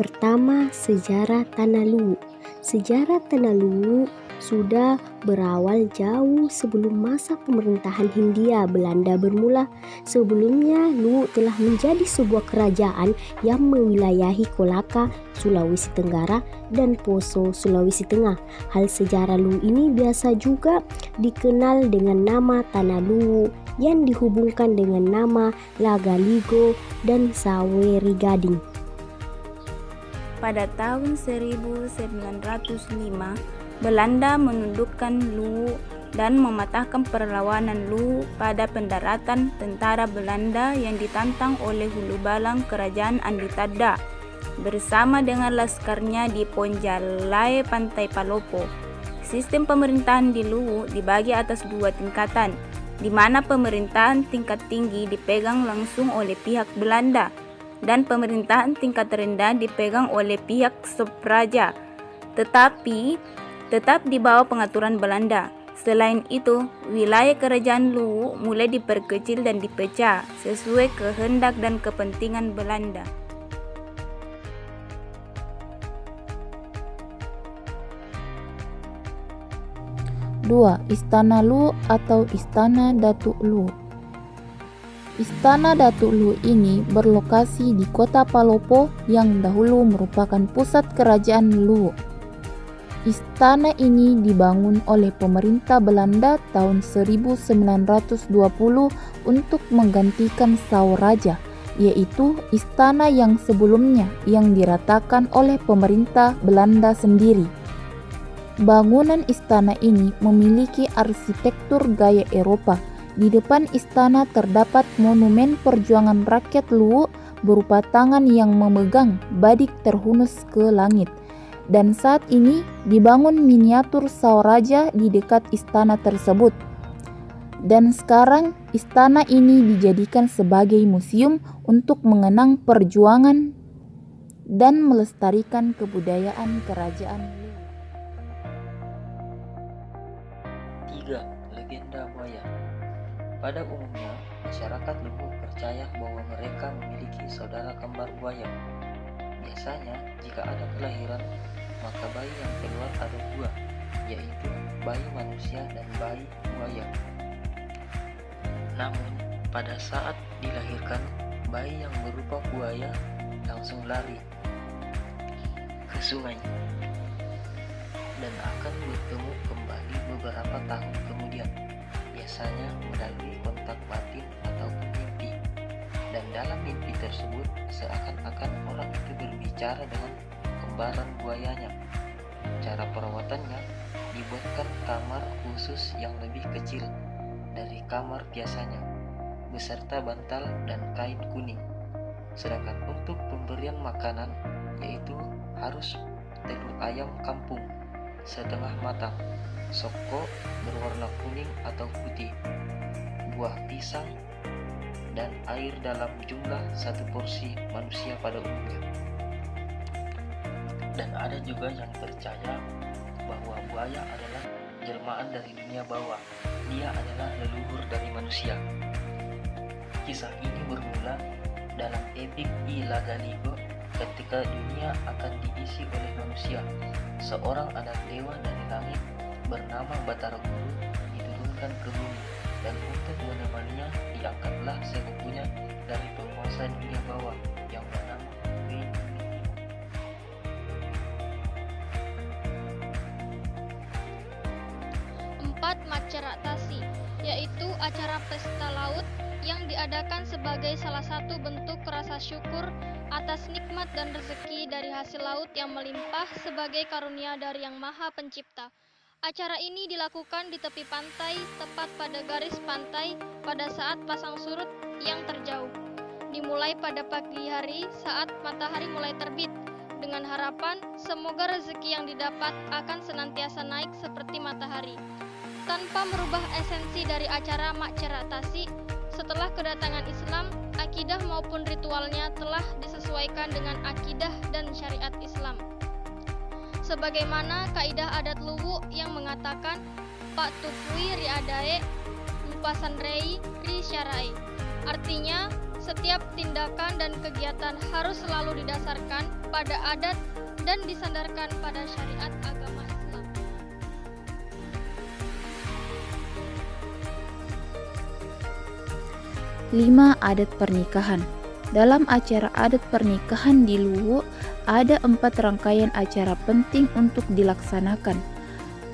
Pertama, sejarah Tanah Luwu. Sejarah Tanah Luwu sudah berawal jauh sebelum masa pemerintahan Hindia Belanda bermula. Sebelumnya, Luwu telah menjadi sebuah kerajaan yang mewilayahi Kolaka, Sulawesi Tenggara, dan Poso, Sulawesi Tengah. Hal sejarah Luwu ini biasa juga dikenal dengan nama Tanah Luwu yang dihubungkan dengan nama Lagaligo dan Saweri Gading. Pada tahun 1905, Belanda menundukkan Luwu dan mematahkan perlawanan Luwu pada pendaratan tentara Belanda yang ditantang oleh hulu balang kerajaan Andi Tada bersama dengan laskarnya di Ponjalai Pantai Palopo. Sistem pemerintahan di Luwu dibagi atas 2 tingkatan, di mana pemerintahan tingkat tinggi dipegang langsung oleh pihak Belanda dan pemerintahan tingkat rendah dipegang oleh pihak Sepraja, tetapi tetap di bawah pengaturan Belanda. Selain itu, wilayah kerajaan Luwu mulai diperkecil dan dipecah sesuai kehendak dan kepentingan Belanda. Dua, Istana Luwu atau Istana Datuk Luwu. Istana Datuk Luwu ini berlokasi di kota Palopo yang dahulu merupakan pusat kerajaan Luwu. Istana ini dibangun oleh pemerintah Belanda tahun 1920 untuk menggantikan Sauraja, yaitu istana yang sebelumnya yang diratakan oleh pemerintah Belanda sendiri. Bangunan istana ini memiliki arsitektur gaya Eropa. Di depan istana terdapat monumen perjuangan rakyat Luwu berupa tangan yang memegang badik terhunus ke langit. Dan saat ini dibangun miniatur Sauraja di dekat istana tersebut. Dan sekarang istana ini dijadikan sebagai museum untuk mengenang perjuangan dan melestarikan kebudayaan kerajaan Luwu. 3. Legenda buaya. Pada umumnya, masyarakat Luwu percaya bahwa mereka memiliki saudara kembar buaya. Biasanya, jika ada kelahiran, maka bayi yang keluar ada 2, yaitu bayi manusia dan bayi buaya. Namun, pada saat dilahirkan, bayi yang berupa buaya langsung lari ke sungai dan akan bertemu kembali beberapa tahun kemudian, biasanya melalui kontak batin ataupun mimpi. Dan dalam mimpi tersebut seakan-akan orang itu berbicara dengan kembaran buayanya. Cara perawatannya dibuatkan kamar khusus yang lebih kecil dari kamar biasanya, beserta bantal dan kain kuning. Sedangkan untuk pemberian makanan, yaitu harus telur ayam kampung setengah matang, soko berwarna kuning atau putih, buah pisang, dan air dalam jumlah 1 porsi manusia pada umumnya. Dan ada juga yang percaya bahwa buaya adalah jelmaan dari dunia bawah. Dia adalah leluhur dari manusia. Kisah ini bermula dalam epik I Lagaligo ketika dunia akan diisi oleh manusia. Seorang anak dewa dari langit bernama Batara Guru diturunkan ke bumi, dan untuk menemaninya diangkatlah sepupunya dari penguasa dunia bawah yang bernama Wei Tumino. 4. Maceratasi, yaitu acara pesta laut yang diadakan sebagai salah satu bentuk rasa syukur atas nikmat dan rezeki dari hasil laut yang melimpah sebagai karunia dari Yang Maha Pencipta. Acara ini dilakukan di tepi pantai, tepat pada garis pantai pada saat pasang surut yang terjauh. Dimulai pada pagi hari saat matahari mulai terbit, dengan harapan semoga rezeki yang didapat akan senantiasa naik seperti matahari. Tanpa merubah esensi dari acara Maceratasi, setelah kedatangan Islam, akidah maupun ritualnya telah disesuaikan dengan akidah dan syariat Islam. Sebagaimana kaidah adat Luwu yang mengatakan Pak Tufui Riadae Mpasandrei Ri Syarai. Artinya, Setiap tindakan dan kegiatan harus selalu didasarkan pada adat dan disandarkan pada syariat agama Islam. Lima, adat pernikahan. Dalam acara adat pernikahan di Luwu, ada 4 rangkaian acara penting untuk dilaksanakan.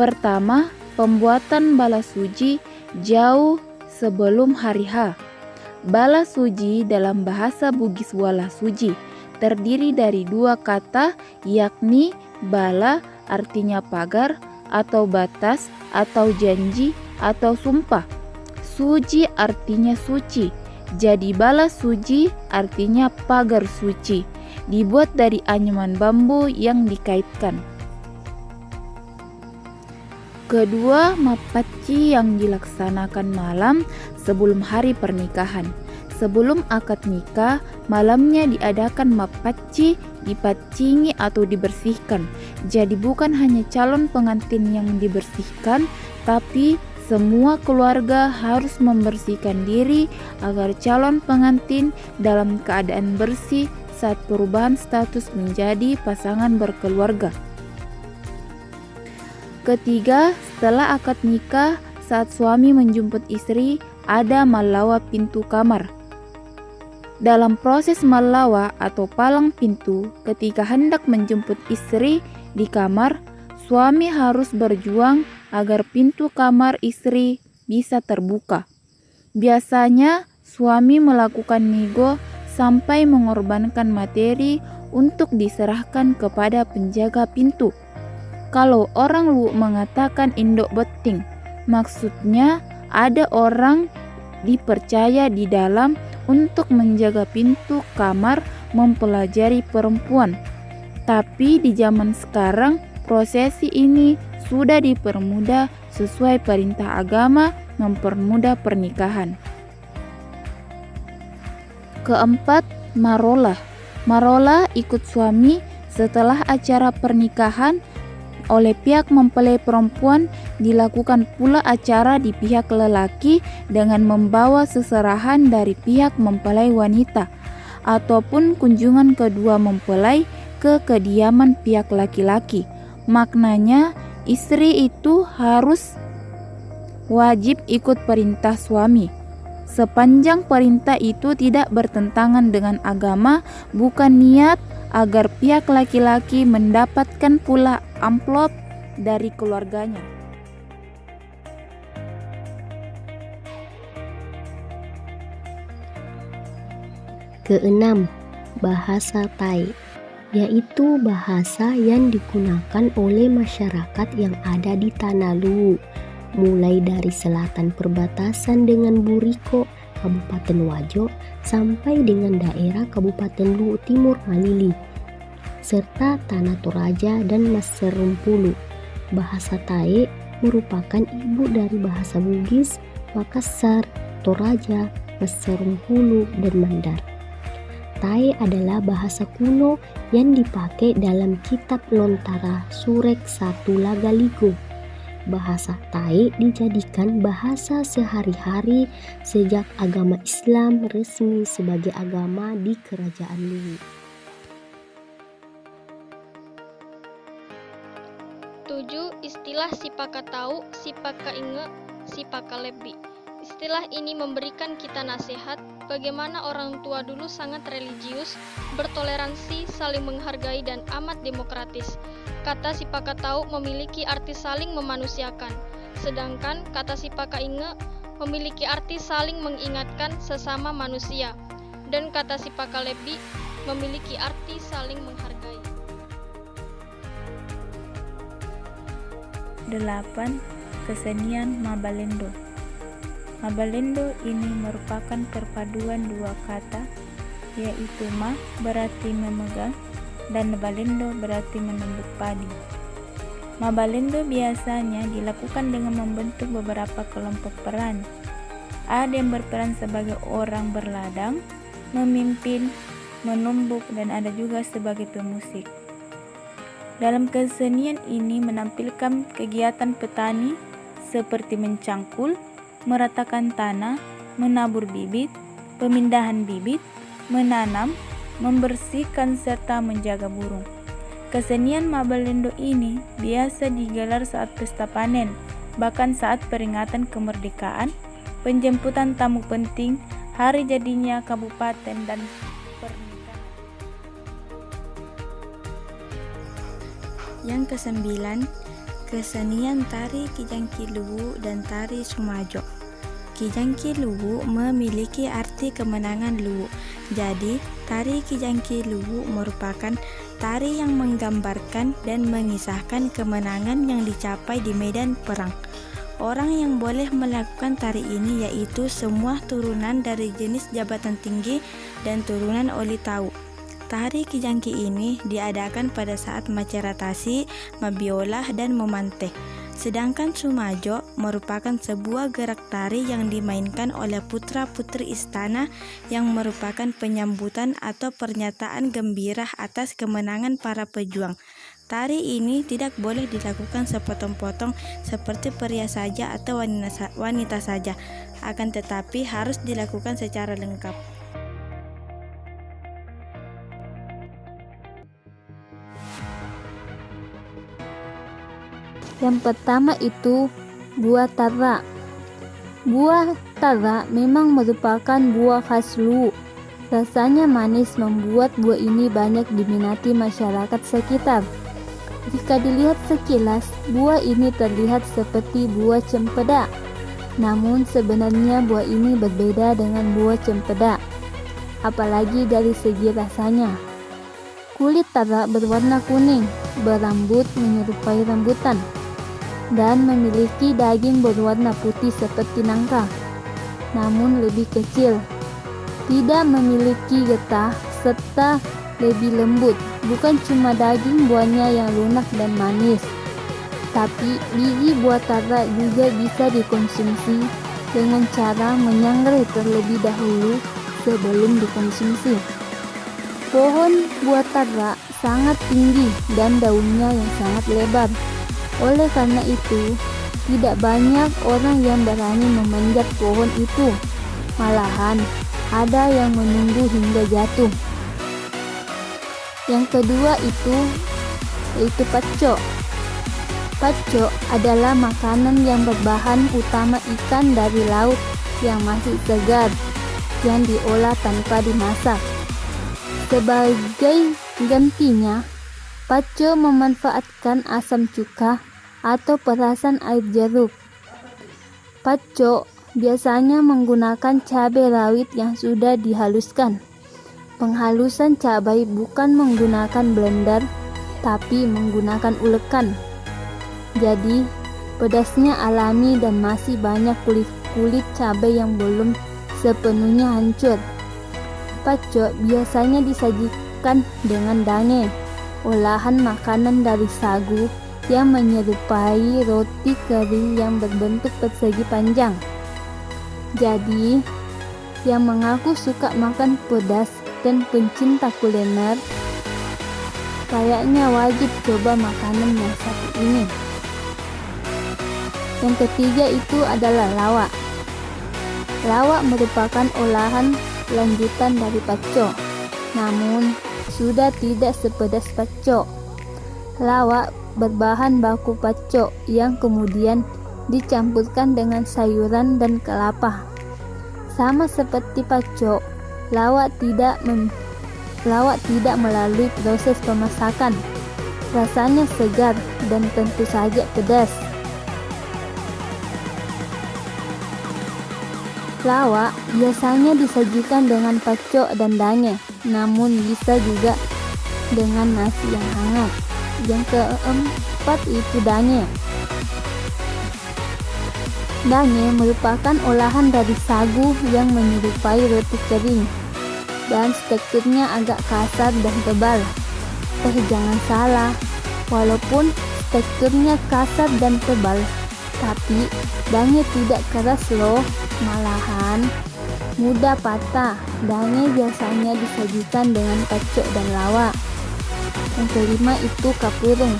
Pertama, pembuatan bala suci jauh sebelum hari H. Bala suci dalam bahasa Bugis wala suci terdiri dari 2 kata, yakni bala artinya pagar atau batas atau janji atau sumpah. Suci artinya suci. Jadi bala suci artinya pagar suci, dibuat dari anyaman bambu yang dikaitkan. Kedua, mapacci yang dilaksanakan malam sebelum hari pernikahan. Sebelum akad nikah, malamnya diadakan mapacci, dipacingi atau dibersihkan. Jadi bukan hanya calon pengantin yang dibersihkan, tapi semua keluarga harus membersihkan diri agar calon pengantin dalam keadaan bersih saat perubahan status menjadi pasangan berkeluarga. Ketiga, setelah akad nikah, saat suami menjemput istri, ada malawa pintu kamar. Dalam proses malawa atau palang pintu, ketika hendak menjemput istri di kamar, suami harus berjuang agar pintu kamar istri bisa terbuka. Biasanya suami melakukan nego sampai mengorbankan materi untuk diserahkan kepada penjaga pintu. Kalau orang Luwu mengatakan indok beting, maksudnya ada orang dipercaya di dalam untuk menjaga pintu kamar mempelajari perempuan. Tapi di zaman sekarang prosesi ini sudah dipermudah sesuai perintah agama mempermudah pernikahan. Keempat, marolah. Marolah ikut suami setelah acara pernikahan oleh pihak mempelai perempuan. Dilakukan pula acara di pihak lelaki dengan membawa seserahan dari pihak mempelai wanita ataupun kunjungan kedua mempelai ke kediaman pihak laki-laki. Maknanya istri itu harus wajib ikut perintah suami. Sepanjang perintah itu tidak bertentangan dengan agama, bukan niat agar pihak laki-laki mendapatkan pula amplop dari keluarganya. Keenam, bahasa Tai, yaitu bahasa yang digunakan oleh masyarakat yang ada di Tanah Luwu, mulai dari selatan perbatasan dengan Buriko, Kabupaten Wajo, sampai dengan daerah Kabupaten Luwu Timur Malili, serta Tanah Toraja dan Maserumpulu. Bahasa Tai merupakan ibu dari bahasa Bugis, Makassar, Toraja, Maserumpulu, dan Mandar. Tai adalah bahasa kuno yang dipakai dalam kitab Lontara Surek 1 Lagaligo. Bahasa Tai dijadikan bahasa sehari-hari sejak agama Islam resmi sebagai agama di Kerajaan Luwu. 7. Istilah sipaka tau, sipaka inge, sipaka lebi. Istilah ini memberikan kita nasihat bagaimana orang tua dulu sangat religius, bertoleransi, saling menghargai, dan amat demokratis. Kata sipaka tau memiliki arti saling memanusiakan, sedangkan kata sipaka inge memiliki arti saling mengingatkan sesama manusia, dan kata sipaka lebi memiliki arti saling menghargai. 8. Kesenian Mabalendo. Mabalendo ini merupakan perpaduan 2 kata, yaitu ma berarti memegang dan balendo berarti menumbuk padi. Mabalendo biasanya dilakukan dengan membentuk beberapa kelompok peran. Ada yang berperan sebagai orang berladang, memimpin, menumbuk, dan ada juga sebagai pemusik. Dalam kesenian ini menampilkan kegiatan petani seperti mencangkul, meratakan tanah, menabur bibit, pemindahan bibit, menanam, membersihkan serta menjaga burung. Kesenian Mabalendo ini biasa digelar saat pesta panen, bahkan saat peringatan kemerdekaan, penjemputan tamu penting, hari jadinya kabupaten, dan pernikahan. Yang kesembilan, kesenian tari Kijangki Luwu dan tari Sumajo. Kijangki Luwu memiliki arti kemenangan Luwu. Jadi, tari Kijangki Luwu merupakan tari yang menggambarkan dan mengisahkan kemenangan yang dicapai di medan perang. Orang yang boleh melakukan tari ini yaitu semua turunan dari jenis jabatan tinggi dan turunan Oli Tawu. Tari Kijangki ini diadakan pada saat Maceratasi, Mabiolah, dan Momanteh. Sedangkan Sumajo merupakan sebuah gerak tari yang dimainkan oleh putra-putri istana yang merupakan penyambutan atau pernyataan gembira atas kemenangan para pejuang. Tari ini tidak boleh dilakukan sepotong-potong seperti pria saja atau wanita saja, akan tetapi harus dilakukan secara lengkap. Yang pertama itu buah tara. Buah tara memang merupakan buah khas Luwu. Rasanya manis membuat buah ini banyak diminati masyarakat sekitar. Jika dilihat sekilas, buah ini terlihat seperti buah cempedak. Namun sebenarnya buah ini berbeda dengan buah cempedak, apalagi dari segi rasanya. Kulit tara berwarna kuning, berambut menyerupai rambutan, dan memiliki daging berwarna putih seperti nangka, namun lebih kecil. Tidak memiliki getah serta lebih lembut. Bukan cuma daging buahnya yang lunak dan manis, tapi biji buah tara juga bisa dikonsumsi dengan cara menyangrai terlebih dahulu sebelum dikonsumsi. Pohon buah tara sangat tinggi dan daunnya yang sangat lebar. Oleh karena itu, tidak banyak orang yang berani memanjat pohon itu. Malahan, ada yang menunggu hingga jatuh. Yang kedua yaitu pacok. Pacok adalah makanan yang berbahan utama ikan dari laut yang masih segar, yang diolah tanpa dimasak. Sebagai gantinya, pacok memanfaatkan asam cuka atau perasan air jeruk. Pacok biasanya menggunakan cabai rawit yang sudah dihaluskan. Penghalusan cabai bukan menggunakan blender, tapi menggunakan ulekan. Jadi, pedasnya alami dan masih banyak kulit cabai yang belum sepenuhnya hancur. Pacok biasanya disajikan dengan dange, olahan makanan dari sagu yang menyerupai roti kering yang berbentuk persegi panjang. Jadi, yang mengaku suka makan pedas dan pencinta kuliner kayaknya wajib coba makanan yang satu ini. Yang ketiga itu adalah lawak. Lawak merupakan olahan lanjutan dari pacok, namun sudah tidak sepedas pacok. Lawak berbahan baku pacok yang kemudian dicampurkan dengan sayuran dan kelapa. Sama seperti pacok, lawak tidak melalui proses pemasakan. Rasanya segar dan tentu saja pedas. Lawak biasanya disajikan dengan pacok dan dange, namun bisa juga dengan nasi yang hangat. Yang keempat itu dange. Dange merupakan olahan dari sagu yang menyerupai roti kering dan teksturnya agak kasar dan tebal. Jangan salah, walaupun teksturnya kasar dan tebal, tapi dange tidak keras loh, malahan mudah patah. Dange biasanya disajikan dengan pacok dan lawak. Yang kelima itu kapurung.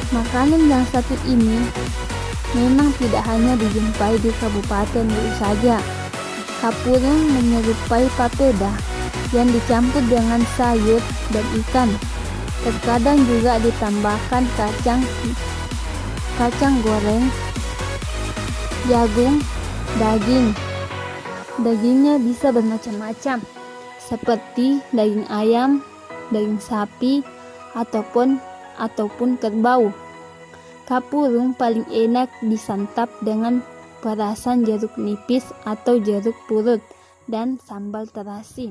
Makanan yang satu ini memang tidak hanya dijumpai di Kabupaten Luwu saja. Kapurung menyerupai papeda yang dicampur dengan sayur dan ikan. Terkadang juga ditambahkan kacang goreng, jagung, daging. Dagingnya bisa bermacam-macam, seperti daging ayam, daging sapi, ataupun kerbau. Kapurung paling enak disantap dengan perasan jeruk nipis atau jeruk purut dan sambal terasi.